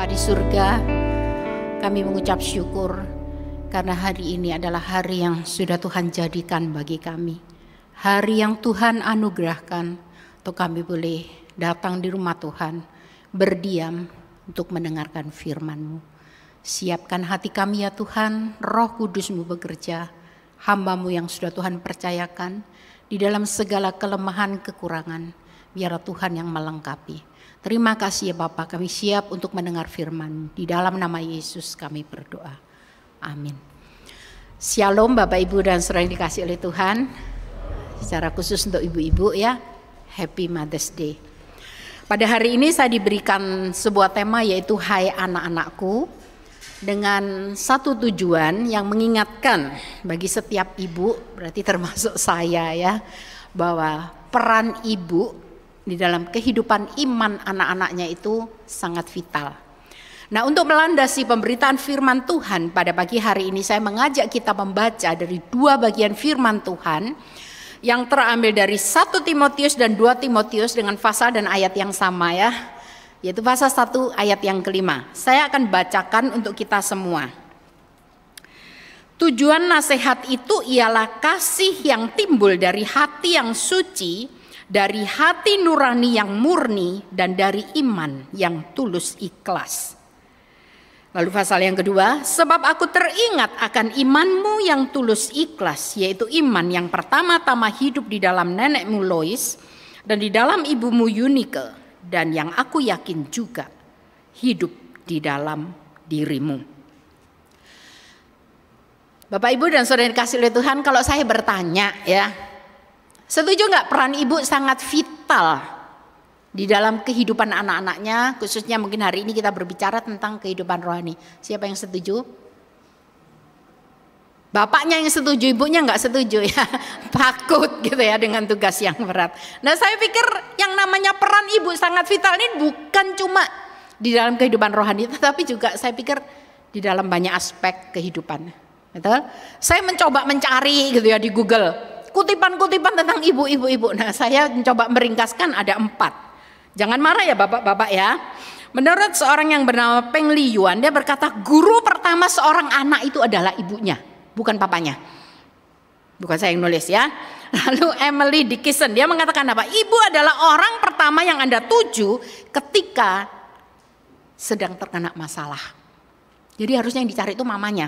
Bapa di surga, kami mengucap syukur karena hari ini adalah hari yang sudah Tuhan jadikan bagi kami. Hari yang Tuhan anugerahkan untuk kami boleh datang di rumah Tuhan, berdiam untuk mendengarkan firman-Mu. Siapkan hati kami ya Tuhan, Roh Kudus-Mu bekerja, hamba-Mu yang sudah Tuhan percayakan di dalam segala kelemahan kekurangan, biar Tuhan yang melengkapi. Terima kasih ya Bapak, kami siap untuk mendengar firman. Di dalam nama Yesus kami berdoa. Amin. Shalom Bapak Ibu dan saudara yang dikasih oleh Tuhan. Secara khusus untuk ibu-ibu ya, Happy Mother's Day. Pada hari ini saya diberikan sebuah tema yaitu Hai Anak-anakku. Dengan satu tujuan yang mengingatkan bagi setiap ibu, berarti termasuk saya ya, bahwa peran ibu di dalam kehidupan iman anak-anaknya itu sangat vital. Nah, untuk melandasi pemberitaan firman Tuhan pada pagi hari ini, saya mengajak kita membaca dari dua bagian firman Tuhan yang terambil dari 1 Timotius dan 2 Timotius dengan pasal dan ayat yang sama ya, yaitu pasal 1 ayat yang kelima. Saya akan bacakan untuk kita semua. Tujuan nasihat itu ialah kasih yang timbul dari hati yang suci, dari hati nurani yang murni, dan dari iman yang tulus ikhlas. Lalu pasal yang kedua, sebab aku teringat akan imanmu yang tulus ikhlas, yaitu iman yang pertama-tama hidup di dalam nenekmu Lois dan di dalam ibumu Eunike, dan yang aku yakin juga hidup di dalam dirimu. Bapak Ibu dan saudara yang dikasihi oleh Tuhan, kalau saya bertanya ya, setuju nggak peran ibu sangat vital di dalam kehidupan anak-anaknya, khususnya mungkin hari ini kita berbicara tentang kehidupan rohani. Siapa yang setuju? Bapaknya yang setuju, ibunya nggak setuju ya, takut gitu ya dengan tugas yang berat. Nah, saya pikir yang namanya peran ibu sangat vital ini bukan cuma di dalam kehidupan rohani, tetapi juga saya pikir di dalam banyak aspek kehidupan. Betul? Saya mencoba mencari gitu ya di Google kutipan-kutipan tentang ibu-ibu. Nah, saya mencoba meringkaskan ada 4. Jangan marah ya bapak-bapak ya. Menurut seorang yang bernama Peng Liyuan, dia berkata guru pertama seorang anak itu adalah ibunya, bukan papanya. Bukan saya yang nulis ya. Lalu Emily Dickinson, dia mengatakan apa? Ibu adalah orang pertama yang Anda tuju ketika sedang terkena masalah. Jadi harusnya yang dicari itu mamanya,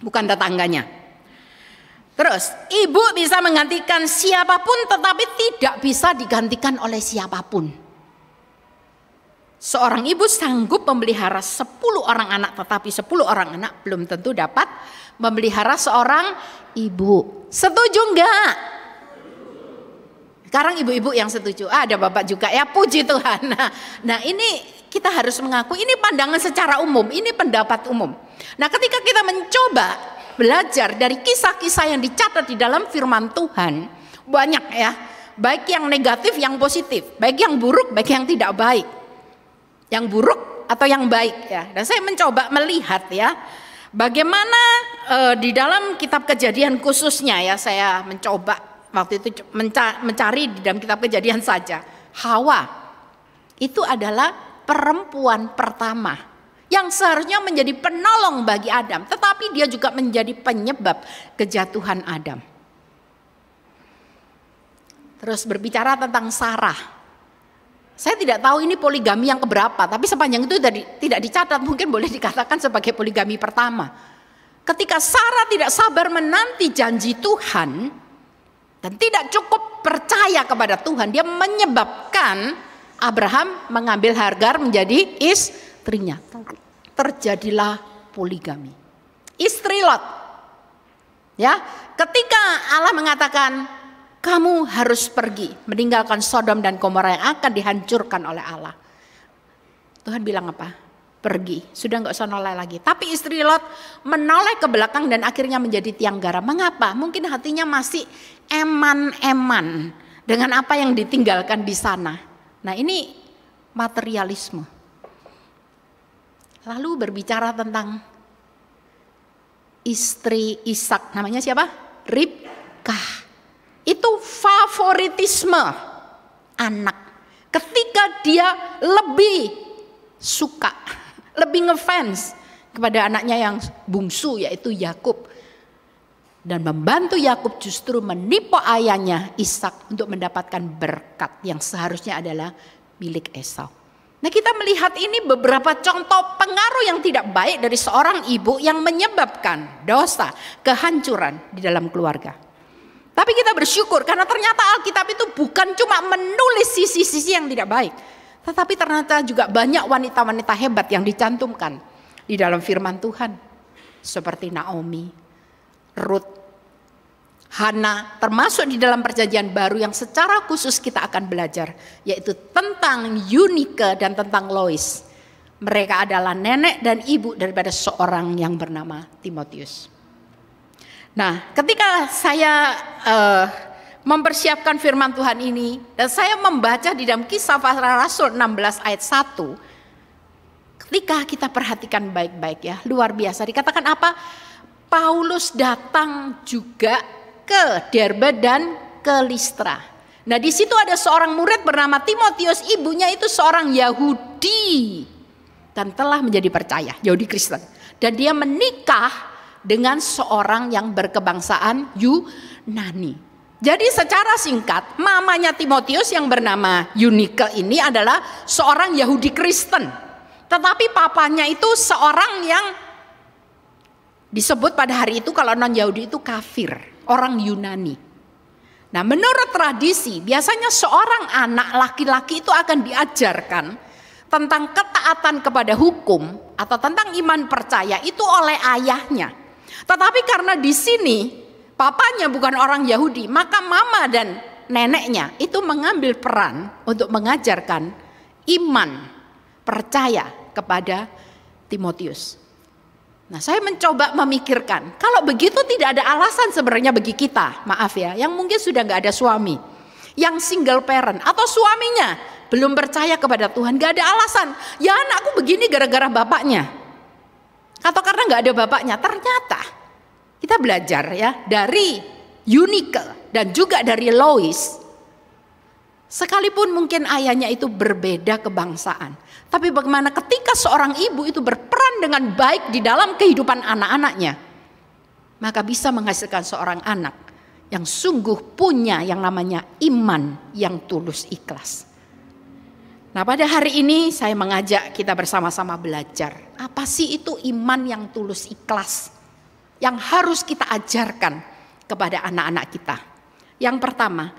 bukan tetangganya. Terus, ibu bisa menggantikan siapapun tetapi tidak bisa digantikan oleh siapapun. Seorang ibu sanggup memelihara 10 orang anak, tetapi 10 orang anak belum tentu dapat memelihara seorang ibu. Setuju enggak? Sekarang ibu-ibu yang setuju. Ada bapak juga ya, puji Tuhan. Nah ini kita harus mengaku ini pandangan secara umum, ini pendapat umum. Nah ketika kita mencoba belajar dari kisah-kisah yang dicatat di dalam firman Tuhan, banyak ya, baik yang negatif yang positif, baik yang buruk baik yang tidak baik, yang buruk atau yang baik ya. Dan saya mencoba melihat ya bagaimana di dalam kitab Kejadian khususnya ya, saya mencoba waktu itu mencari di dalam kitab Kejadian saja. Hawa itu adalah perempuan pertama yang seharusnya menjadi penolong bagi Adam, tetapi dia juga menjadi penyebab kejatuhan Adam. Terus berbicara tentang Sarah. Saya tidak tahu ini poligami yang keberapa, tapi sepanjang itu tidak dicatat, mungkin boleh dikatakan sebagai poligami pertama. Ketika Sarah tidak sabar menanti janji Tuhan dan tidak cukup percaya kepada Tuhan, dia menyebabkan Abraham mengambil Hagar menjadi istrinya. Terjadilah poligami. Istri Lot. Ya, ketika Allah mengatakan kamu harus pergi meninggalkan Sodom dan Gomora yang akan dihancurkan oleh Allah. Tuhan bilang apa? Pergi, sudah enggak usah noleh lagi. Tapi istri Lot menoleh ke belakang dan akhirnya menjadi tiang garam. Mengapa? Mungkin hatinya masih eman-eman dengan apa yang ditinggalkan di sana. Nah, ini materialisme. Lalu berbicara tentang istri Ishak, namanya siapa? Ribkah. Itu favoritisme anak. Ketika dia lebih suka, lebih ngefans kepada anaknya yang bungsu yaitu Yakub. Dan membantu Yakub justru menipu ayahnya Ishak untuk mendapatkan berkat yang seharusnya adalah milik Esau. Nah, kita melihat ini beberapa contoh pengaruh yang tidak baik dari seorang ibu yang menyebabkan dosa, kehancuran di dalam keluarga. Tapi kita bersyukur karena ternyata Alkitab itu bukan cuma menulis sisi-sisi yang tidak baik, tetapi ternyata juga banyak wanita-wanita hebat yang dicantumkan di dalam firman Tuhan. Seperti Naomi, Ruth, Hana, termasuk di dalam perjanjian baru yang secara khusus kita akan belajar, yaitu tentang Eunike dan tentang Lois. Mereka adalah nenek dan ibu daripada seorang yang bernama Timotius. Nah, ketika saya mempersiapkan firman Tuhan ini dan saya membaca di dalam Kisah Para Rasul 16 ayat 1, ketika kita perhatikan baik-baik ya, luar biasa. Dikatakan apa? Paulus datang juga ke Derbe dan ke Listra. Nah, di situ ada seorang murid bernama Timotius, ibunya itu seorang Yahudi dan telah menjadi percaya, Yahudi Kristen. Dan dia menikah dengan seorang yang berkebangsaan Yunani. Jadi secara singkat, mamanya Timotius yang bernama Eunike ini adalah seorang Yahudi Kristen. Tetapi papanya itu seorang yang disebut pada hari itu kalau non-Yahudi itu kafir, orang Yunani. Nah, menurut tradisi biasanya seorang anak laki-laki itu akan diajarkan tentang ketaatan kepada hukum atau tentang iman percaya itu oleh ayahnya. Tetapi karena di sini papanya bukan orang Yahudi, maka mama dan neneknya itu mengambil peran untuk mengajarkan iman percaya kepada Timotius. Nah, saya mencoba memikirkan, kalau begitu tidak ada alasan sebenarnya bagi kita, maaf ya, yang mungkin sudah nggak ada suami, yang single parent atau suaminya belum percaya kepada Tuhan, nggak ada alasan. Ya anakku begini gara-gara bapaknya, atau karena nggak ada bapaknya. Ternyata kita belajar ya dari Eunike dan juga dari Lois. Sekalipun mungkin ayahnya itu berbeda kebangsaan, tapi bagaimana ketika seorang ibu itu berperan dengan baik di dalam kehidupan anak-anaknya, maka bisa menghasilkan seorang anak yang sungguh punya yang namanya iman yang tulus ikhlas. Nah, pada hari ini saya mengajak kita bersama-sama belajar. Apa sih itu iman yang tulus ikhlas yang harus kita ajarkan kepada anak-anak kita? Yang pertama,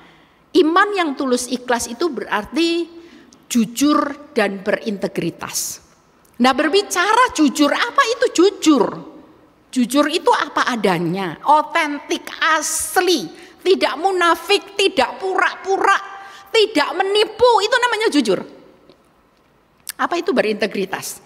iman yang tulus ikhlas itu berarti jujur dan berintegritas. Nah, berbicara jujur, apa itu jujur? Jujur itu apa adanya, otentik, asli, tidak munafik, tidak pura-pura, tidak menipu, itu namanya jujur. Apa itu berintegritas?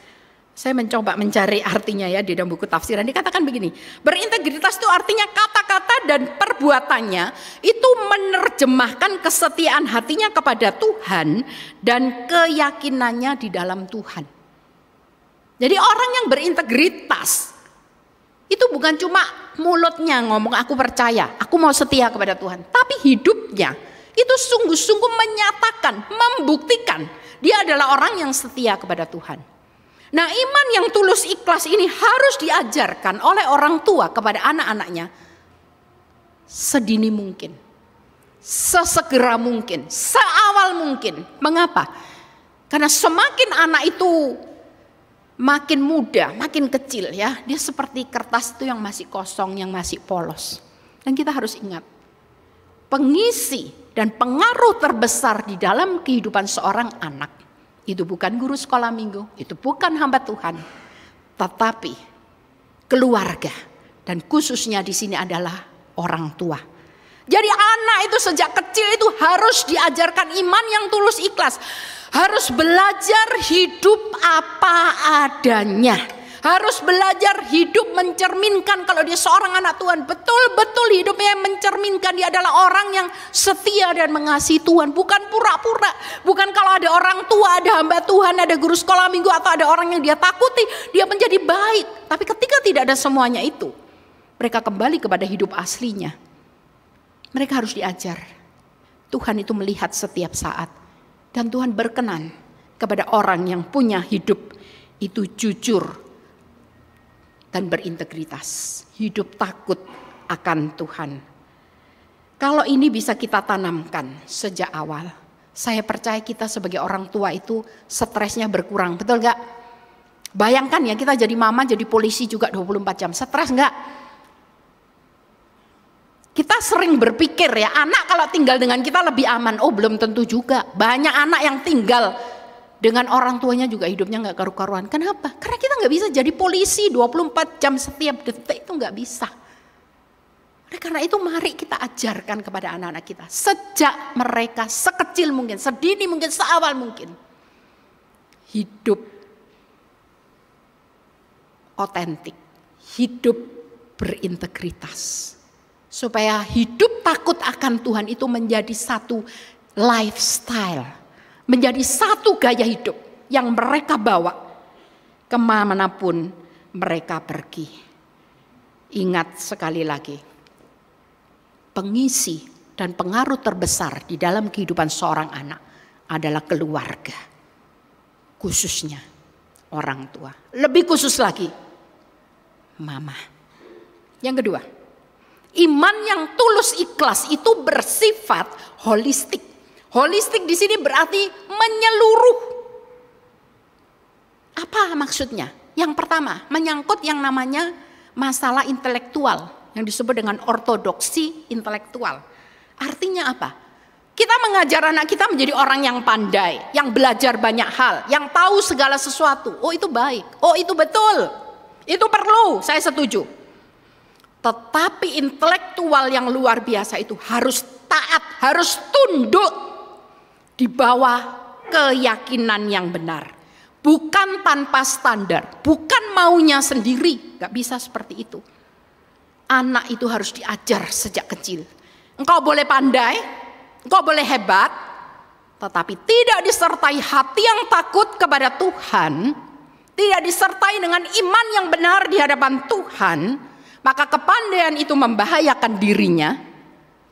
Saya mencoba mencari artinya ya di dalam buku tafsiran. Dikatakan begini, berintegritas itu artinya kata-kata dan perbuatannya itu menerjemahkan kesetiaan hatinya kepada Tuhan dan keyakinannya di dalam Tuhan. Jadi orang yang berintegritas itu bukan cuma mulutnya ngomong aku percaya, aku mau setia kepada Tuhan, tapi hidupnya itu sungguh-sungguh menyatakan, membuktikan dia adalah orang yang setia kepada Tuhan. Nah, iman yang tulus ikhlas ini harus diajarkan oleh orang tua kepada anak-anaknya sedini mungkin, sesegera mungkin, seawal mungkin. Mengapa? Karena semakin anak itu makin muda, makin kecil ya, dia seperti kertas itu yang masih kosong, yang masih polos. Dan kita harus ingat, pengisi dan pengaruh terbesar di dalam kehidupan seorang anak itu bukan guru sekolah minggu, itu bukan hamba Tuhan, tetapi keluarga, dan khususnya di sini adalah orang tua. Jadi anak itu sejak kecil itu harus diajarkan iman yang tulus ikhlas, harus belajar hidup apa adanya. Harus belajar hidup mencerminkan kalau dia seorang anak Tuhan. Betul-betul hidupnya yang mencerminkan dia adalah orang yang setia dan mengasihi Tuhan. Bukan pura-pura. Bukan kalau ada orang tua, ada hamba Tuhan, ada guru sekolah minggu atau ada orang yang dia takuti, dia menjadi baik. Tapi ketika tidak ada semuanya itu, mereka kembali kepada hidup aslinya. Mereka harus diajar. Tuhan itu melihat setiap saat. Dan Tuhan berkenan kepada orang yang punya hidup itu jujur dan berintegritas. Hidup takut akan Tuhan. Kalau ini bisa kita tanamkan sejak awal, saya percaya kita sebagai orang tua itu stresnya berkurang. Betul gak? Bayangkan ya, kita jadi mama, jadi polisi juga 24 jam. Stres gak? Kita sering berpikir ya, anak kalau tinggal dengan kita lebih aman. Oh, belum tentu juga. Banyak anak yang tinggal dengan orang tuanya juga hidupnya gak karu-karuan. Kenapa? Karena kita gak bisa jadi polisi 24 jam setiap detik, itu gak bisa. Oleh karena itu mari kita ajarkan kepada anak-anak kita. Sejak mereka sekecil mungkin, sedini mungkin, seawal mungkin. Hidup otentik, hidup berintegritas. Supaya hidup takut akan Tuhan itu menjadi satu lifestyle. Menjadi satu gaya hidup yang mereka bawa kemanapun mereka pergi. Ingat sekali lagi, pengisi dan pengaruh terbesar di dalam kehidupan seorang anak adalah keluarga. Khususnya orang tua. Lebih khusus lagi, mama. Yang kedua, iman yang tulus ikhlas itu bersifat holistik. Holistik di sini berarti menyeluruh. Apa maksudnya? Yang pertama, menyangkut yang namanya masalah intelektual yang disebut dengan ortodoksi intelektual. Artinya apa? Kita mengajar anak kita menjadi orang yang pandai, yang belajar banyak hal, yang tahu segala sesuatu. Oh, itu baik. Oh, itu betul. Itu perlu, saya setuju. Tetapi intelektual yang luar biasa itu harus taat, harus tunduk di bawah keyakinan yang benar. Bukan tanpa standar, bukan maunya sendiri. Gak bisa seperti itu. Anak itu harus diajar sejak kecil. Engkau boleh pandai, engkau boleh hebat, tetapi tidak disertai hati yang takut kepada Tuhan, tidak disertai dengan iman yang benar di hadapan Tuhan, maka kepandaian itu membahayakan dirinya,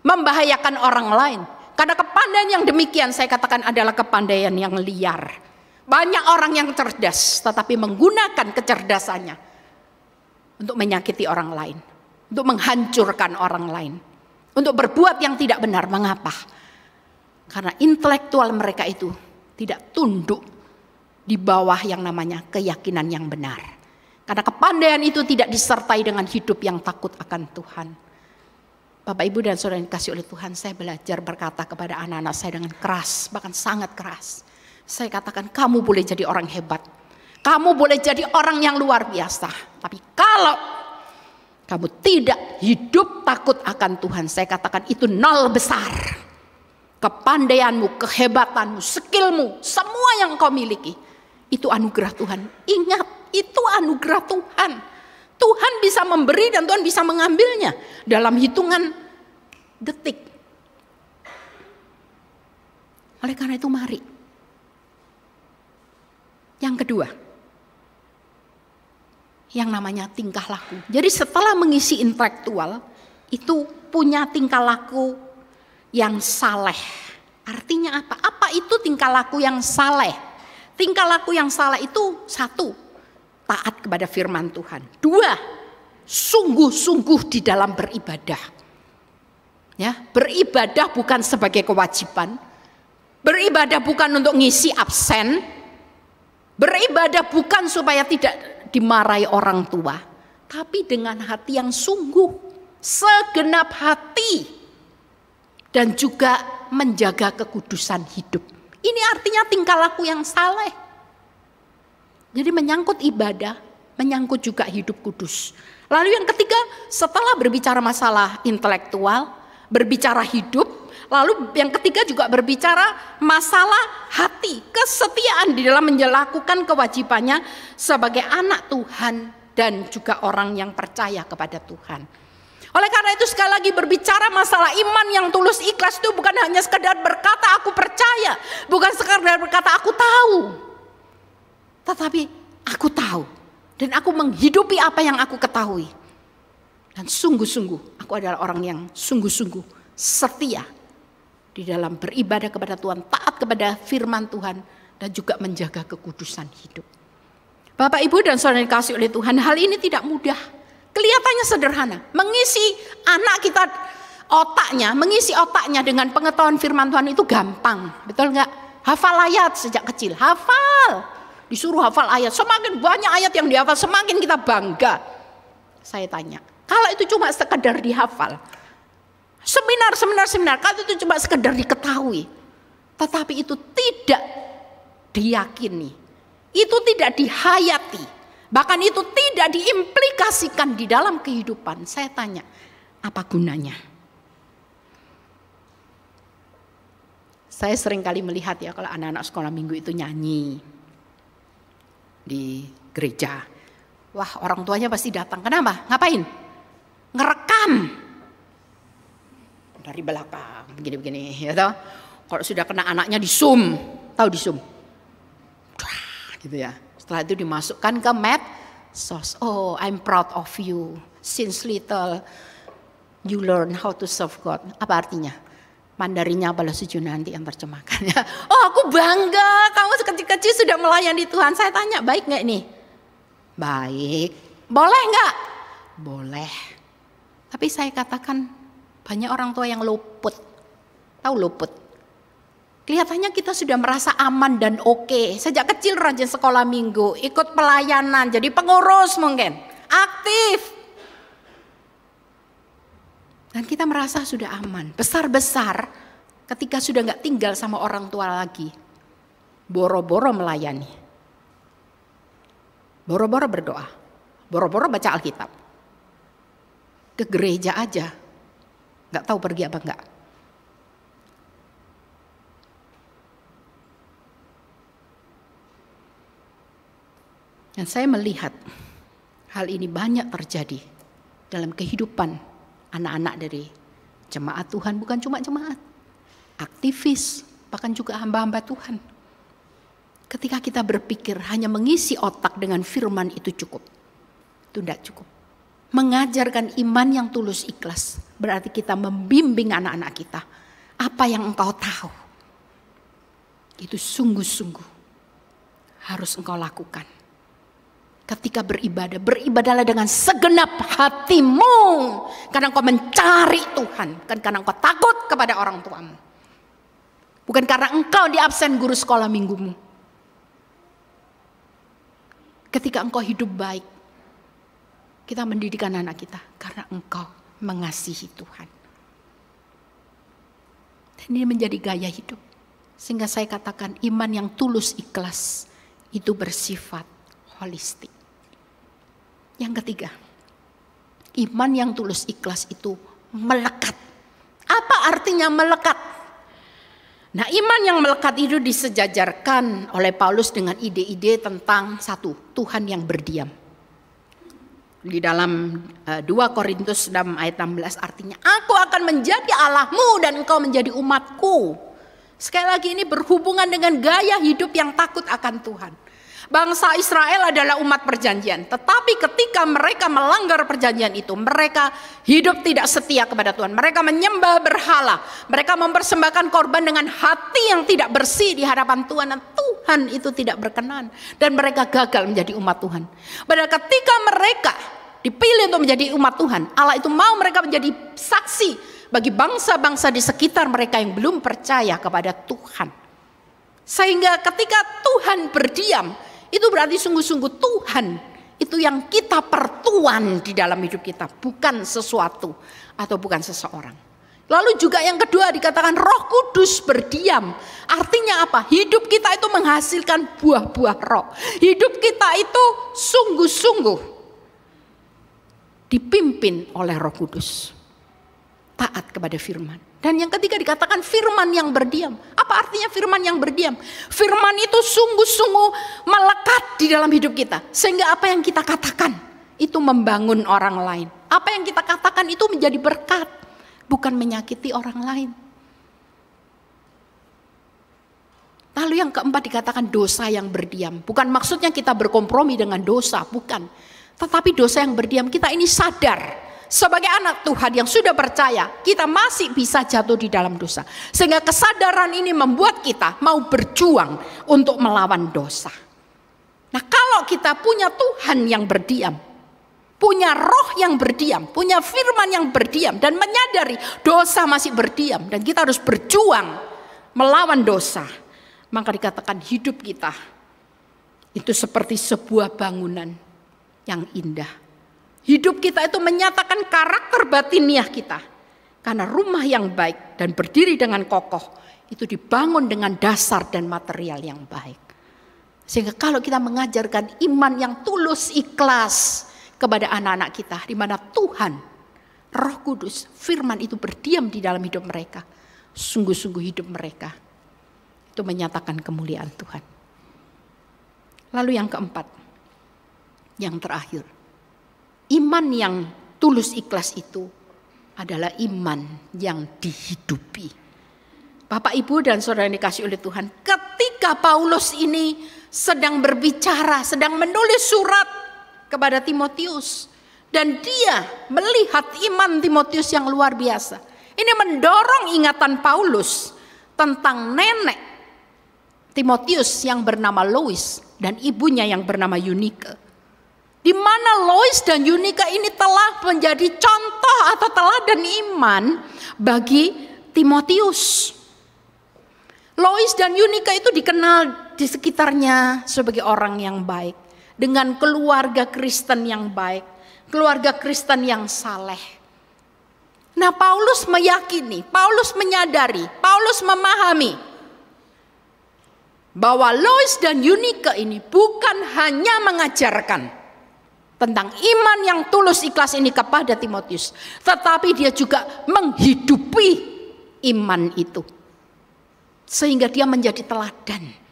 membahayakan orang lain. Karena kepandaian yang demikian saya katakan adalah kepandaian yang liar. Banyak orang yang cerdas tetapi menggunakan kecerdasannya untuk menyakiti orang lain, untuk menghancurkan orang lain, untuk berbuat yang tidak benar. Mengapa? Karena intelektual mereka itu tidak tunduk di bawah yang namanya keyakinan yang benar. Karena kepandaian itu tidak disertai dengan hidup yang takut akan Tuhan. Bapak, Ibu dan Saudara yang dikasihi oleh Tuhan, saya belajar berkata kepada anak-anak saya dengan keras, bahkan sangat keras. Saya katakan, kamu boleh jadi orang hebat. Kamu boleh jadi orang yang luar biasa. Tapi kalau kamu tidak hidup takut akan Tuhan, saya katakan itu nol besar. Kepandaianmu, kehebatanmu, skillmu, semua yang kau miliki, itu anugerah Tuhan. Ingat, itu anugerah Tuhan. Tuhan bisa memberi dan Tuhan bisa mengambilnya dalam hitungan detik. Oleh karena itu mari. Yang kedua, yang namanya tingkah laku. Jadi setelah mengisi intelektual, itu punya tingkah laku yang saleh. Artinya apa? Apa itu tingkah laku yang saleh? Tingkah laku yang saleh itu satu, taat kepada firman Tuhan. Dua, sungguh-sungguh di dalam beribadah. Ya, beribadah bukan sebagai kewajiban. Beribadah bukan untuk ngisi absen. Beribadah bukan supaya tidak dimarahi orang tua, tapi dengan hati yang sungguh, segenap hati, dan juga menjaga kekudusan hidup. Ini artinya tingkah laku yang saleh. Jadi menyangkut ibadah, menyangkut juga hidup kudus. Lalu yang ketiga, setelah berbicara masalah intelektual, berbicara hidup, lalu yang ketiga juga berbicara masalah hati, kesetiaan di dalam melakukan kewajibannya sebagai anak Tuhan dan juga orang yang percaya kepada Tuhan. Oleh karena itu sekali lagi berbicara masalah iman yang tulus ikhlas itu bukan hanya sekedar berkata aku percaya, bukan sekedar berkata aku tahu. Tetapi aku tahu dan aku menghidupi apa yang aku ketahui. Dan sungguh-sungguh aku adalah orang yang sungguh-sungguh setia di dalam beribadah kepada Tuhan, taat kepada firman Tuhan, dan juga menjaga kekudusan hidup. Bapak, Ibu, dan saudara dikasih oleh Tuhan, hal ini tidak mudah. Kelihatannya sederhana. Mengisi anak kita mengisi otaknya dengan pengetahuan firman Tuhan itu gampang. Betul nggak? Hafal ayat sejak kecil. Hafal. Disuruh hafal ayat. Semakin banyak ayat yang dihafal, semakin kita bangga. Saya tanya, kalau itu cuma sekedar dihafal, seminar, kalau itu cuma sekedar diketahui, tetapi itu tidak diyakini, itu tidak dihayati, bahkan itu tidak diimplikasikan di dalam kehidupan, saya tanya, apa gunanya? Saya sering kali melihat ya, kalau anak-anak sekolah minggu itu nyanyi di gereja, wah, orang tuanya pasti datang. Kenapa? Ngapain? Ngerekam dari belakang, begini-begini, ya toh. Kalau sudah kena anaknya di zoom, tahu di zoom, gitu ya. Setelah itu dimasukkan ke medsos. Oh, I'm proud of you. Since little you learn how to serve God. Apa artinya? Mandarinnya apalah suju nanti yang terjemahkannya. Oh, aku bangga kamu sekecil-kecil sudah melayani Tuhan. Saya tanya, baik nggak ini? Baik. Boleh nggak? Boleh. Tapi saya katakan banyak orang tua yang luput. Tahu luput? Kelihatannya kita sudah merasa aman dan oke. Sejak kecil rajin sekolah minggu, ikut pelayanan, jadi pengurus mungkin, aktif. Dan kita merasa sudah aman. Besar-besar ketika sudah nggak tinggal sama orang tua lagi, boro-boro melayani, boro-boro berdoa, boro-boro baca Alkitab, ke gereja aja, nggak tahu pergi apa enggak. Dan saya melihat hal ini banyak terjadi dalam kehidupan anak-anak dari jemaat Tuhan, bukan cuma jemaat, aktivis, bahkan juga hamba-hamba Tuhan. Ketika kita berpikir hanya mengisi otak dengan firman itu cukup, itu tidak cukup. Mengajarkan iman yang tulus ikhlas, berarti kita membimbing anak-anak kita. Apa yang engkau tahu, itu sungguh-sungguh harus engkau lakukan. Ketika beribadah, beribadahlah dengan segenap hatimu. Karena engkau mencari Tuhan. Bukan karena engkau takut kepada orang tuamu. Bukan karena engkau di absen guru sekolah minggumu. Ketika engkau hidup baik, kita mendidik anak kita. Karena engkau mengasihi Tuhan. Dan ini menjadi gaya hidup. Sehingga saya katakan iman yang tulus ikhlas itu bersifat holistik. Yang ketiga, iman yang tulus ikhlas itu melekat. Apa artinya melekat? Nah, iman yang melekat itu disejajarkan oleh Paulus dengan ide-ide tentang satu, Tuhan yang berdiam. Di dalam 2 Korintus 6 ayat 16 artinya, aku akan menjadi Allahmu dan engkau menjadi umatku. Sekali lagi ini berhubungan dengan gaya hidup yang takut akan Tuhan. Bangsa Israel adalah umat perjanjian, tetapi ketika mereka melanggar perjanjian itu, mereka hidup tidak setia kepada Tuhan. Mereka menyembah berhala, mereka mempersembahkan korban dengan hati yang tidak bersih di hadapan Tuhan, dan Tuhan itu tidak berkenan, dan mereka gagal menjadi umat Tuhan. Padahal ketika mereka dipilih untuk menjadi umat Tuhan, Allah itu mau mereka menjadi saksi bagi bangsa-bangsa di sekitar mereka yang belum percaya kepada Tuhan. Sehingga ketika Tuhan berdiam, itu berarti sungguh-sungguh Tuhan itu yang kita pertuan di dalam hidup kita, bukan sesuatu atau bukan seseorang. Lalu juga yang kedua dikatakan Roh Kudus berdiam. Artinya apa? Hidup kita itu menghasilkan buah-buah roh. Hidup kita itu sungguh-sungguh dipimpin oleh Roh Kudus. Taat kepada firman. Dan yang ketiga dikatakan firman yang berdiam. Apa artinya firman yang berdiam? Firman itu sungguh-sungguh melekat di dalam hidup kita. Sehingga apa yang kita katakan itu membangun orang lain. Apa yang kita katakan itu menjadi berkat. Bukan menyakiti orang lain. Lalu yang keempat dikatakan dosa yang berdiam. Bukan maksudnya kita berkompromi dengan dosa, bukan. Tetapi dosa yang berdiam, kita ini sadar sebagai anak Tuhan yang sudah percaya, kita masih bisa jatuh di dalam dosa. Sehingga kesadaran ini membuat kita mau berjuang untuk melawan dosa. Nah, kalau kita punya Tuhan yang berdiam, punya roh yang berdiam, punya firman yang berdiam, dan menyadari dosa masih berdiam, dan kita harus berjuang melawan dosa, maka dikatakan hidup kita itu seperti sebuah bangunan yang indah. Hidup kita itu menyatakan karakter batiniah kita. Karena rumah yang baik dan berdiri dengan kokoh itu dibangun dengan dasar dan material yang baik. Sehingga kalau kita mengajarkan iman yang tulus, ikhlas kepada anak-anak kita, di mana Tuhan, Roh Kudus, firman itu berdiam di dalam hidup mereka, sungguh-sungguh hidup mereka itu menyatakan kemuliaan Tuhan. Lalu yang keempat, yang terakhir, iman yang tulus ikhlas itu adalah iman yang dihidupi. Bapak, Ibu, dan saudara yang dikasihi oleh Tuhan, ketika Paulus ini sedang berbicara, sedang menulis surat kepada Timotius, dan dia melihat iman Timotius yang luar biasa. Ini mendorong ingatan Paulus tentang nenek Timotius yang bernama Lois dan ibunya yang bernama Eunike. Di mana Lois dan Eunike ini telah menjadi contoh atau teladan iman bagi Timotius. Lois dan Eunike itu dikenal di sekitarnya sebagai orang yang baik, dengan keluarga Kristen yang baik, keluarga Kristen yang saleh. Nah, Paulus meyakini, Paulus menyadari, Paulus memahami bahwa Lois dan Eunike ini bukan hanya mengajarkan tentang iman yang tulus ikhlas ini kepada Timotius, tetapi dia juga menghidupi iman itu sehingga dia menjadi teladan.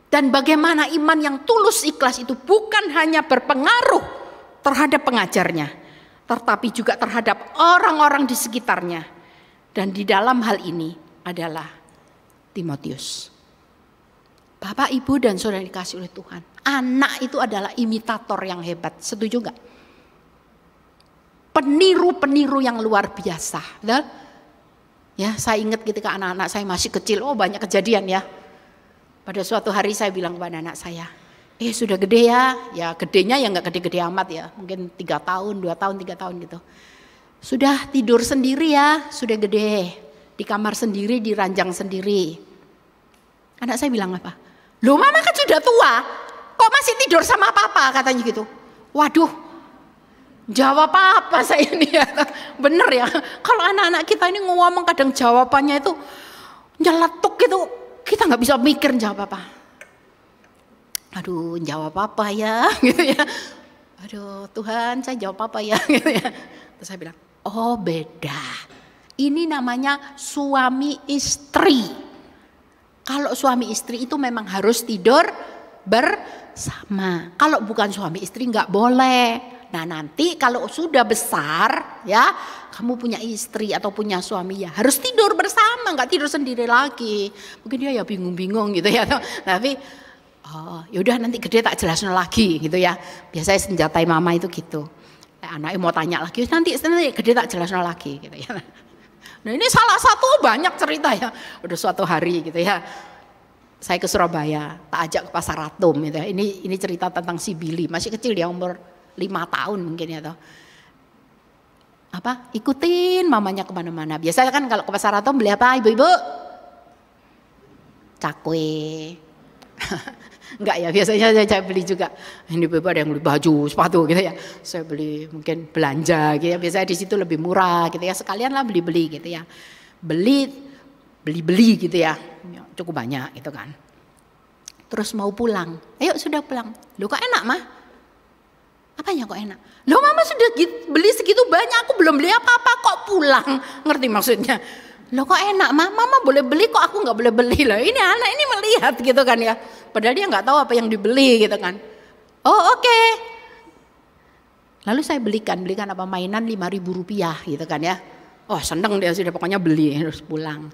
Dan bagaimana iman yang tulus ikhlas itu bukan hanya berpengaruh terhadap pengajarnya, tetapi juga terhadap orang-orang di sekitarnya. Dan di dalam hal ini adalah Timotius. Bapak, Ibu, dan saudara yang dikasihi oleh Tuhan, anak itu adalah imitator yang hebat. Setuju gak? Peniru-peniru yang luar biasa. Ya, saya ingat ketika anak-anak saya masih kecil, banyak kejadian ya. Pada suatu hari saya bilang kepada anak saya, sudah gede ya. Ya gedenya ya gak gede-gede amat ya. Mungkin 3 tahun, 2 tahun, 3 tahun gitu. Sudah tidur sendiri ya, sudah gede. Di kamar sendiri, di ranjang sendiri. Anak saya bilang apa? Loh, mama kan sudah tua, kok masih tidur sama papa, katanya gitu. Waduh, jawab apa saya ini ya? Bener ya, kalau anak-anak kita ini ngomong kadang jawabannya itu nyeletuk gitu, kita nggak bisa mikir jawab apa. Aduh, jawab apa ya? Gitu ya. Aduh, Tuhan, saya jawab apa ya? Gitu ya. Terus saya bilang, oh beda. Ini namanya suami istri. Kalau suami istri itu memang harus tidur bersama. Kalau bukan suami istri nggak boleh. Nah, nanti kalau sudah besar ya, kamu punya istri atau punya suami ya harus tidur bersama, nggak tidur sendiri lagi. Mungkin dia ya bingung-bingung gitu ya. Tapi yaudah nanti gede tak jelasin lagi gitu ya. Biasanya senjatai mama itu gitu. Anaknya mau tanya lagi, nanti gede tak jelasin lagi gitu ya. Nah, ini salah satu banyak cerita ya. Udah suatu hari gitu ya, saya ke Surabaya, tak ajak ke Pasar Atom gitu ya. Ini cerita tentang si Billy, masih kecil dia, umur 5 tahun mungkin ya toh. Ikutin mamanya kemana-mana. Biasanya kan kalau ke Pasar Atom beli apa ibu-ibu? Cakwe. Enggak ya, biasanya saya beli juga. Ini ibu ada yang beli baju, sepatu gitu ya. Saya beli mungkin belanja gitu ya. Biasanya di situ lebih murah gitu ya. Sekalian lah beli-beli gitu ya. Beli gitu ya. Cukup banyak gitu kan. Terus mau pulang. Ayo sudah pulang. Loh kok enak mah? Apanya kok enak? Loh mama sudah beli segitu banyak, aku belum beli apa-apa kok pulang. Ngerti maksudnya? Loh kok enak mah? Mama boleh beli kok aku gak boleh beli. Loh ini anak ini melihat gitu kan ya. Padahal dia gak tahu apa yang dibeli gitu kan. Oh oke. Lalu saya belikan apa mainan 5.000 rupiah gitu kan ya. Oh seneng dia sudah pokoknya beli terus pulang.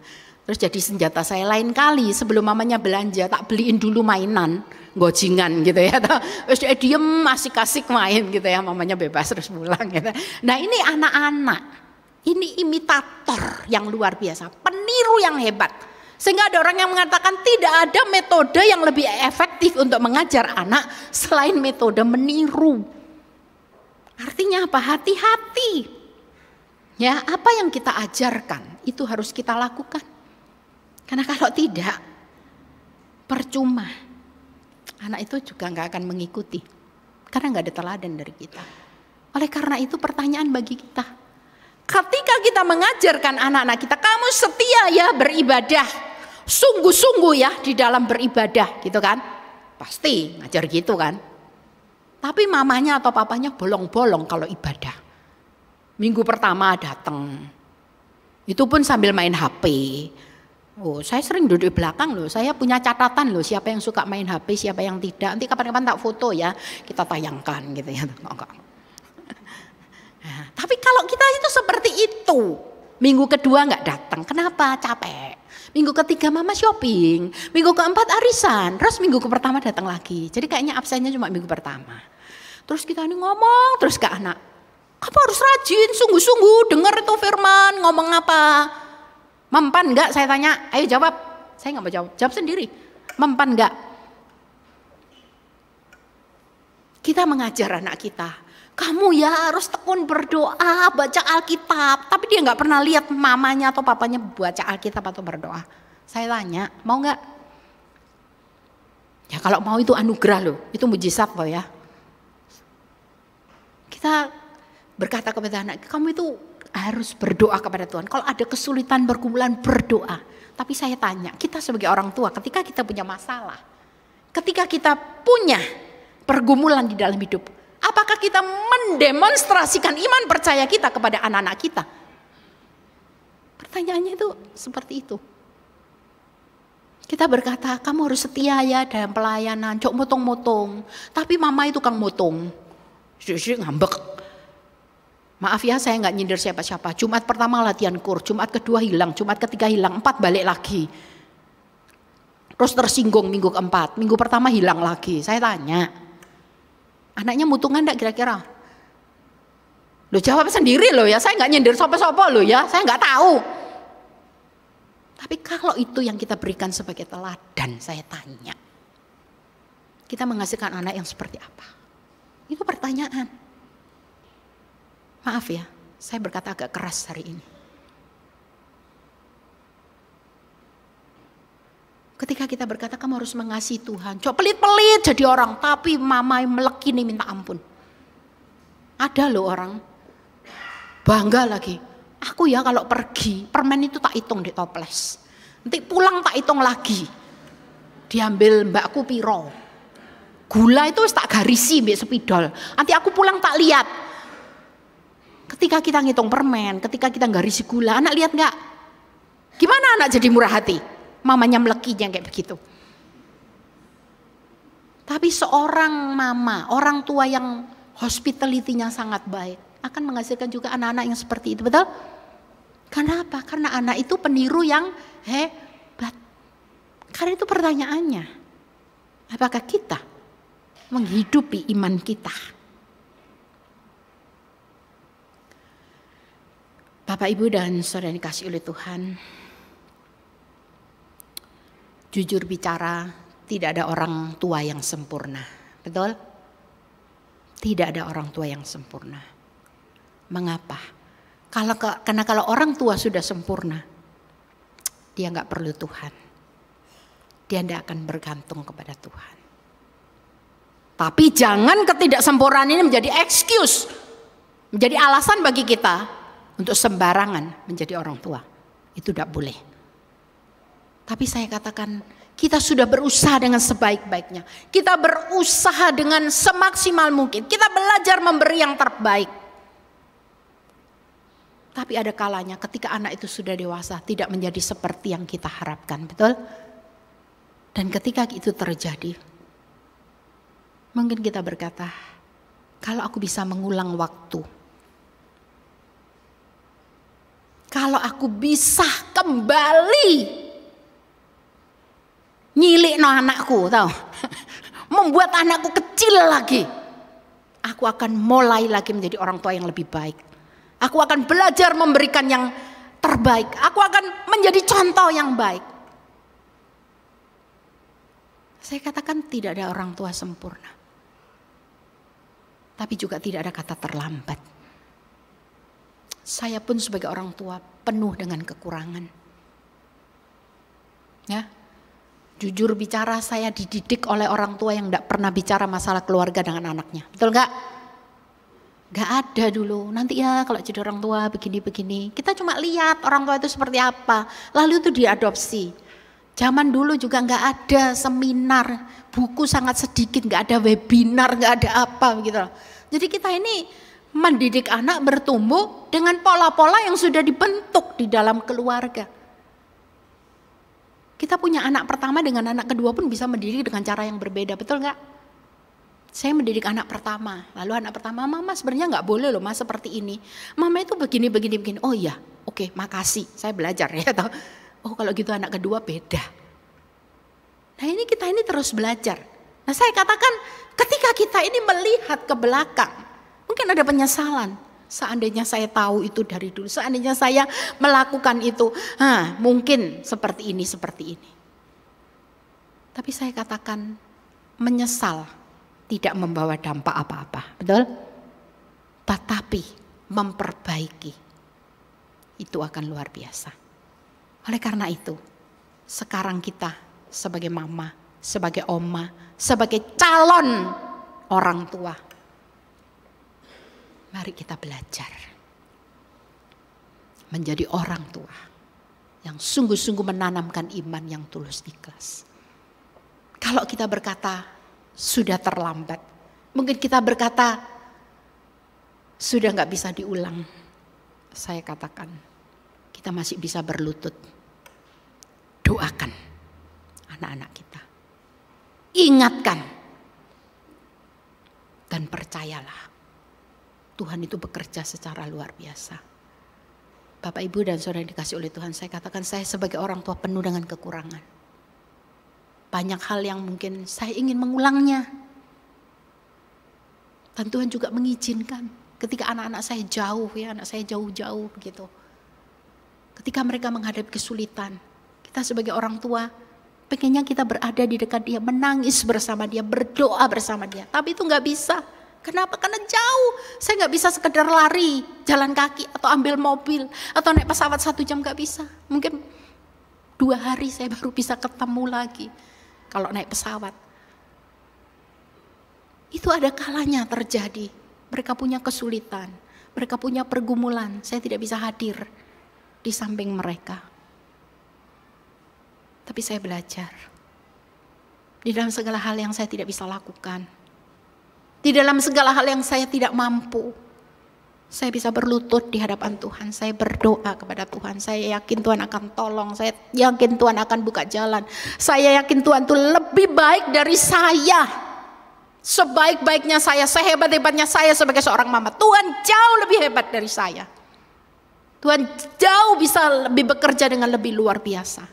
Terus jadi senjata saya. Lain kali sebelum mamanya belanja tak beliin dulu mainan, gojingan gitu ya. Terus dia diem asik-asik main gitu ya, mamanya bebas terus pulang gitu. Nah ini anak-anak, ini imitator yang luar biasa, peniru yang hebat. Sehingga ada orang yang mengatakan tidak ada metode yang lebih efektif untuk mengajar anak selain metode meniru. Artinya apa? Hati-hati. Ya, apa yang kita ajarkan itu harus kita lakukan. Karena kalau tidak, percuma. Anak itu juga nggak akan mengikuti. Karena nggak ada teladan dari kita. Oleh karena itu pertanyaan bagi kita. Ketika kita mengajarkan anak-anak kita, kamu setia ya beribadah. Sungguh-sungguh ya di dalam beribadah gitu kan. Pasti ngajar gitu kan. Tapi mamanya atau papanya bolong-bolong kalau ibadah. Minggu pertama datang. Itu pun sambil main HP. Oh, saya sering duduk di belakang loh. Saya punya catatan loh, siapa yang suka main HP, siapa yang tidak. Nanti kapan-kapan tak foto ya, kita tayangkan gitu ya. Nah, tapi kalau kita itu seperti itu, minggu kedua nggak datang. Kenapa? Capek. Minggu ketiga mama shopping, minggu keempat arisan, terus minggu pertama datang lagi. Jadi kayaknya absennya cuma minggu pertama. Terus kita ini ngomong terus ke anak, kamu harus rajin, sungguh-sungguh dengar itu firman, ngomong apa? Mempan enggak? Saya tanya, ayo jawab. Saya nggak mau jawab, jawab sendiri. Mempan enggak? Kita mengajar anak kita, kamu ya harus tekun berdoa, baca Alkitab. Tapi dia nggak pernah lihat mamanya atau papanya baca Alkitab atau berdoa. Saya tanya, mau nggak? Ya kalau mau itu anugerah loh, itu mujizat loh ya. Kita berkata kepada anak, kamu itu harus berdoa kepada Tuhan. Kalau ada kesulitan bergumulan berdoa. Tapi saya tanya, kita sebagai orang tua ketika kita punya masalah, ketika kita punya pergumulan di dalam hidup, apakah kita mendemonstrasikan iman percaya kita kepada anak-anak kita? Pertanyaannya itu seperti itu. Kita berkata, kamu harus setia ya dalam pelayanan, cok motong-motong. Tapi mama itu kang motong, ngambek. Maaf ya, saya nggak nyindir siapa-siapa. Jumat pertama latihan kur, Jumat kedua hilang, Jumat ketiga hilang, 4 balik lagi. Terus tersinggung minggu keempat, minggu pertama hilang lagi. Saya tanya, anaknya mutungan enggak kira-kira? Loh jawab sendiri loh ya, saya nggak nyindir sopo-sopo loh ya, saya nggak tahu. Tapi kalau itu yang kita berikan sebagai teladan, saya tanya, kita menghasilkan anak yang seperti apa? Itu pertanyaan. Maaf ya, saya berkata agak keras hari ini. Ketika kita berkata kamu harus mengasihi Tuhan, cok pelit-pelit jadi orang, tapi mama meleki nih minta ampun. Ada loh orang bangga lagi. Aku ya kalau pergi permen itu tak hitung di toples, nanti pulang tak hitung lagi. Diambil mbakku piro, gula itu tak garisi mbak sepidol. Nanti aku pulang tak lihat. Ketika kita ngitung permen, ketika kita nggak risi gula, anak lihat nggak? Gimana anak jadi murah hati? Mamanya melekinya kayak begitu. Tapi seorang mama, orang tua yang hospitality-nya sangat baik, akan menghasilkan juga anak-anak yang seperti itu, betul? Karena apa? Karena anak itu peniru yang hebat. Karena itu pertanyaannya, apakah kita menghidupi iman kita? Bapak, Ibu, dan saudara yang dikasihi oleh Tuhan, jujur bicara, tidak ada orang tua yang sempurna, betul? Tidak ada orang tua yang sempurna. Mengapa? Karena kalau orang tua sudah sempurna, dia nggak perlu Tuhan. Dia tidak akan bergantung kepada Tuhan. Tapi jangan ketidaksempurnaan ini menjadi excuse, menjadi alasan bagi kita untuk sembarangan menjadi orang tua. Itu tidak boleh. Tapi saya katakan, kita sudah berusaha dengan sebaik-baiknya. Kita berusaha dengan semaksimal mungkin. Kita belajar memberi yang terbaik. Tapi ada kalanya ketika anak itu sudah dewasa, tidak menjadi seperti yang kita harapkan, betul? Dan ketika itu terjadi, mungkin kita berkata, kalau aku bisa mengulang waktu, Kalau aku bisa kembali nyilikno anakku, tahu, membuat anakku kecil lagi, aku akan mulai lagi menjadi orang tua yang lebih baik. Aku akan belajar memberikan yang terbaik. Aku akan menjadi contoh yang baik. Saya katakan tidak ada orang tua sempurna. Tapi juga tidak ada kata terlambat. Saya pun sebagai orang tua penuh dengan kekurangan. Ya, jujur bicara, saya dididik oleh orang tua yang tidak pernah bicara masalah keluarga dengan anaknya. Betul gak? Gak ada dulu. Nanti ya kalau jadi orang tua begini-begini. Kita cuma lihat orang tua itu seperti apa. Lalu itu diadopsi. Zaman dulu juga gak ada seminar. Buku sangat sedikit, gak ada webinar, gak ada apa gitu. Jadi kita ini mendidik anak bertumbuh dengan pola-pola yang sudah dibentuk di dalam keluarga. Kita punya anak pertama dengan anak kedua pun bisa mendidik dengan cara yang berbeda, betul nggak? Saya mendidik anak pertama, lalu anak pertama, mama sebenarnya nggak boleh loh mas seperti ini. Mama itu begini. Oh iya, oke, makasih, saya belajar ya. Oh kalau gitu anak kedua beda. Nah ini kita ini terus belajar. Nah saya katakan ketika kita ini melihat ke belakang, mungkin ada penyesalan. Seandainya saya tahu itu dari dulu, seandainya saya melakukan itu, mungkin seperti ini. Tapi saya katakan menyesal tidak membawa dampak apa-apa, betul? Tetapi memperbaiki itu akan luar biasa. Oleh karena itu, sekarang kita sebagai mama, sebagai oma, sebagai calon orang tua, mari kita belajar menjadi orang tua yang sungguh-sungguh menanamkan iman yang tulus ikhlas. Kalau kita berkata sudah terlambat, mungkin kita berkata sudah gak bisa diulang. Saya katakan kita masih bisa berlutut. Doakan anak-anak kita. Ingatkan dan percayalah. Tuhan itu bekerja secara luar biasa. Bapak, Ibu, dan saudara yang dikasih oleh Tuhan, saya katakan saya sebagai orang tua penuh dengan kekurangan. Banyak hal yang mungkin saya ingin mengulangnya. Dan Tuhan juga mengizinkan ketika anak-anak saya jauh, ya, anak saya jauh-jauh begitu. Ketika mereka menghadapi kesulitan, kita sebagai orang tua pengennya kita berada di dekat dia, menangis bersama dia, berdoa bersama dia. Tapi itu gak bisa. Kenapa? Karena jauh. Saya gak bisa sekedar lari, jalan kaki, atau ambil mobil, atau naik pesawat 1 jam, gak bisa. Mungkin 2 hari saya baru bisa ketemu lagi kalau naik pesawat. Itu ada kalanya terjadi. Mereka punya kesulitan, mereka punya pergumulan. Saya tidak bisa hadir di samping mereka. Tapi saya belajar. Di dalam segala hal yang saya tidak bisa lakukan, di dalam segala hal yang saya tidak mampu, saya bisa berlutut di hadapan Tuhan. Saya berdoa kepada Tuhan. Saya yakin Tuhan akan tolong. Saya yakin Tuhan akan buka jalan. Saya yakin Tuhan itu lebih baik dari saya. Sebaik-baiknya saya, sehebat-hebatnya saya sebagai seorang mama, Tuhan jauh lebih hebat dari saya. Tuhan jauh bisa lebih bekerja dengan lebih luar biasa.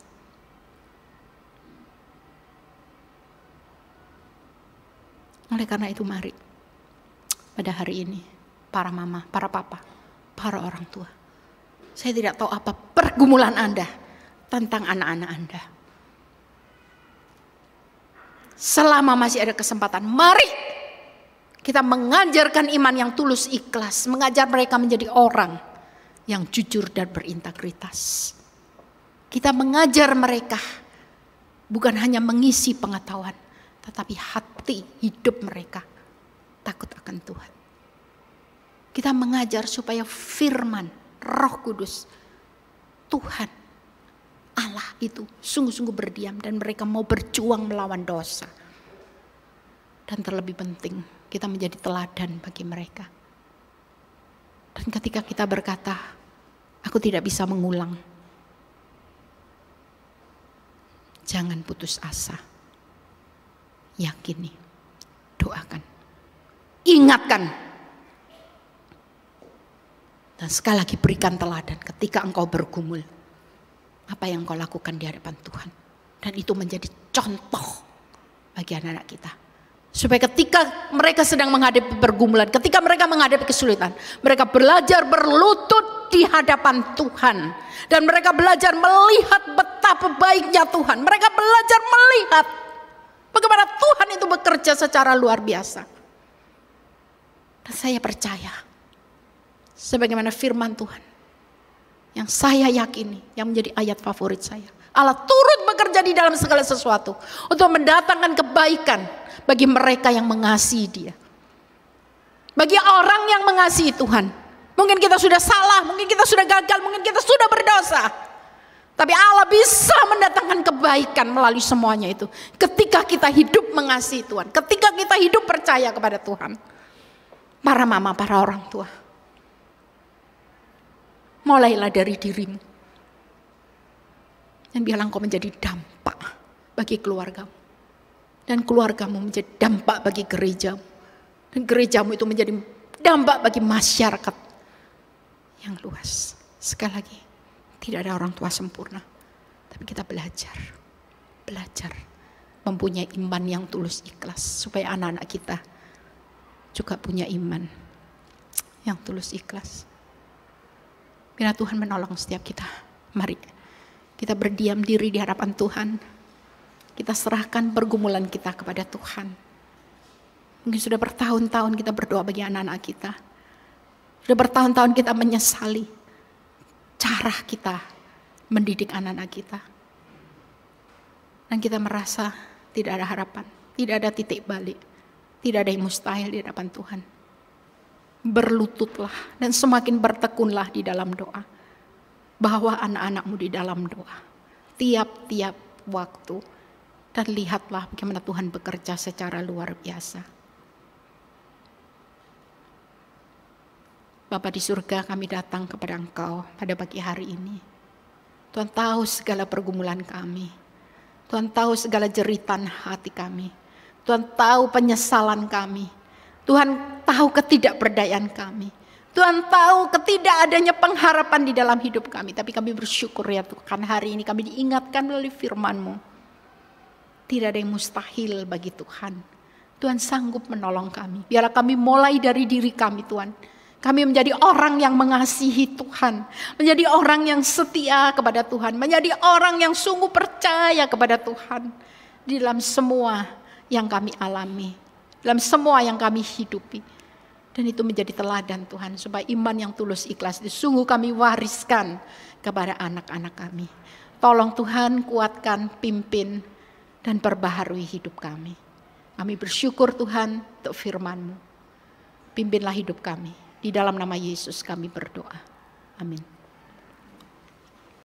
Oleh karena itu mari pada hari ini para mama, para papa, para orang tua, saya tidak tahu apa pergumulan Anda tentang anak-anak Anda. Selama masih ada kesempatan, mari kita mengajarkan iman yang tulus ikhlas, mengajar mereka menjadi orang yang jujur dan berintegritas. Kita mengajar mereka bukan hanya mengisi pengetahuan, tetapi hati hidup mereka takut akan Tuhan. Kita mengajar supaya firman Roh Kudus Tuhan Allah itu sungguh-sungguh berdiam dan mereka mau berjuang melawan dosa. Dan terlebih penting kita menjadi teladan bagi mereka. Dan ketika kita berkata aku tidak bisa mengulang, jangan putus asa. Yakini, doakan, ingatkan. Dan sekali lagi berikan teladan ketika engkau bergumul. Apa yang engkau lakukan di hadapan Tuhan. Dan itu menjadi contoh bagi anak-anak kita. Supaya ketika mereka sedang menghadapi pergumulan, ketika mereka menghadapi kesulitan, mereka belajar berlutut di hadapan Tuhan. Dan mereka belajar melihat betapa baiknya Tuhan. Mereka belajar melihat bagaimana Tuhan itu bekerja secara luar biasa. Dan saya percaya, sebagaimana firman Tuhan, yang saya yakini, yang menjadi ayat favorit saya. Allah turut bekerja di dalam segala sesuatu untuk mendatangkan kebaikan bagi mereka yang mengasihi Dia. Bagi orang yang mengasihi Tuhan. Mungkin kita sudah salah, mungkin kita sudah gagal, mungkin kita sudah berdosa. Tapi Allah bisa mendatangkan kebaikan melalui semuanya itu. Ketika kita hidup mengasihi Tuhan. Ketika kita hidup percaya kepada Tuhan. Para mama, para orang tua. Mulailah dari dirimu. Dan biarlah engkau menjadi dampak bagi keluargamu. Dan keluargamu menjadi dampak bagi gerejamu. Dan gerejamu itu menjadi dampak bagi masyarakat yang luas. Sekali lagi, tidak ada orang tua sempurna. Tapi kita belajar. Belajar. Mempunyai iman yang tulus ikhlas. Supaya anak-anak kita juga punya iman yang tulus ikhlas. Biar Tuhan menolong setiap kita. Mari kita berdiam diri di hadapan Tuhan. Kita serahkan pergumulan kita kepada Tuhan. Mungkin sudah bertahun-tahun kita berdoa bagi anak-anak kita. Sudah bertahun-tahun kita menyesali cara kita mendidik anak-anak kita. Dan kita merasa tidak ada harapan. Tidak ada titik balik. Tidak ada yang mustahil di hadapan Tuhan. Berlututlah dan semakin bertekunlah di dalam doa. Bahwa anak-anakmu di dalam doa. Tiap-tiap waktu. Dan lihatlah bagaimana Tuhan bekerja secara luar biasa. Bapa di surga, kami datang kepada Engkau pada pagi hari ini. Tuhan tahu segala pergumulan kami. Tuhan tahu segala jeritan hati kami. Tuhan tahu penyesalan kami. Tuhan tahu ketidakberdayaan kami. Tuhan tahu ketidakadanya pengharapan di dalam hidup kami. Tapi kami bersyukur ya Tuhan, hari ini kami diingatkan melalui firman-Mu. Tidak ada yang mustahil bagi Tuhan. Tuhan sanggup menolong kami. Biarlah kami mulai dari diri kami Tuhan. Kami menjadi orang yang mengasihi Tuhan. Menjadi orang yang setia kepada Tuhan. Menjadi orang yang sungguh percaya kepada Tuhan. Di dalam semua yang kami alami. Dalam semua yang kami hidupi. Dan itu menjadi teladan Tuhan. Supaya iman yang tulus ikhlas itu sungguh kami wariskan kepada anak-anak kami. Tolong Tuhan kuatkan, pimpin, dan perbaharui hidup kami. Kami bersyukur Tuhan untuk firman-Mu. Pimpinlah hidup kami. Di dalam nama Yesus kami berdoa. Amin.